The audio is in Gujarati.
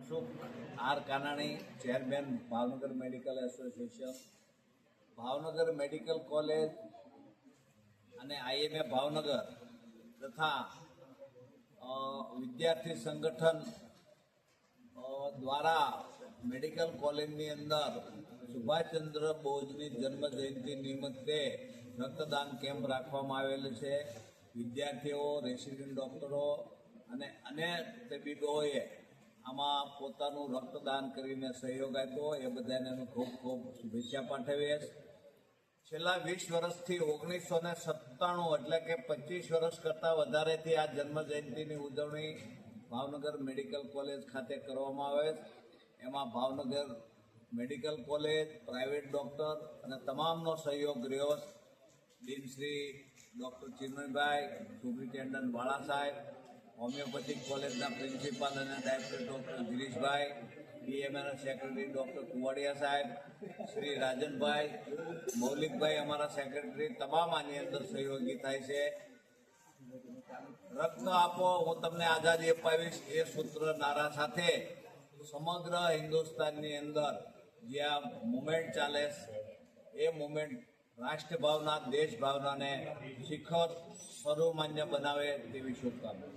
Mansukh R Kanani, chairman Bhavnagar medical association, Bhavnagar medical college અને IMA ભાવનગર તથા વિદ્યાર્થી સંગઠન દ્વારા મેડિકલ કોલેજની અંદર સુભાષચંદ્ર બોઝની જન્મ જયંતિ નિમિત્તે રક્તદાન કેમ્પ રાખવામાં આવેલ છે. વિદ્યાર્થીઓ, રેસિડેન્ટ ડૉક્ટરો અને અનેક તબીબોએ આમાં પોતાનું રક્તદાન કરીને સહયોગ આપ્યો. એ બધાને ખૂબ ખૂબ શુભેચ્છા પાઠવીએ. છેલ્લા 20 વર્ષથી 1997 એટલે કે 25 વર્ષ કરતાં વધારેથી આ જન્મજયંતિની ઉજવણી ભાવનગર મેડિકલ કોલેજ ખાતે કરવામાં આવે. એમાં Bhavnagar medical college, private doctor અને તમામનો સહયોગ રહ્યો. Dean Shri doctor Chinmaybhai, superintendent Vala સાહેબ, હોમિયોપેથિક કોલેજના પ્રિન્સિપાલ અને ડાયરેક્ટર ડૉક્ટર ગિરીશભાઈ, PMના સેક્રેટરી ડૉક્ટર કુવાડિયા સાહેબ, શ્રી રાજનભાઈ, મૌલિકભાઈ અમારા સેક્રેટરી, તમામ આની અંદર સહયોગી થાય છે. રક્ત આપો હું તમને આઝાદી અપાવીશ એ સૂત્ર નારા સાથે સમગ્ર હિન્દુસ્તાનની અંદર જે આ મુવમેન્ટ ચાલે એ મુવમેન્ટ રાષ્ટ્રભાવના, દેશ ભાવનાને શિખર સર્વમાન્ય બનાવે તેવી શુભકામના.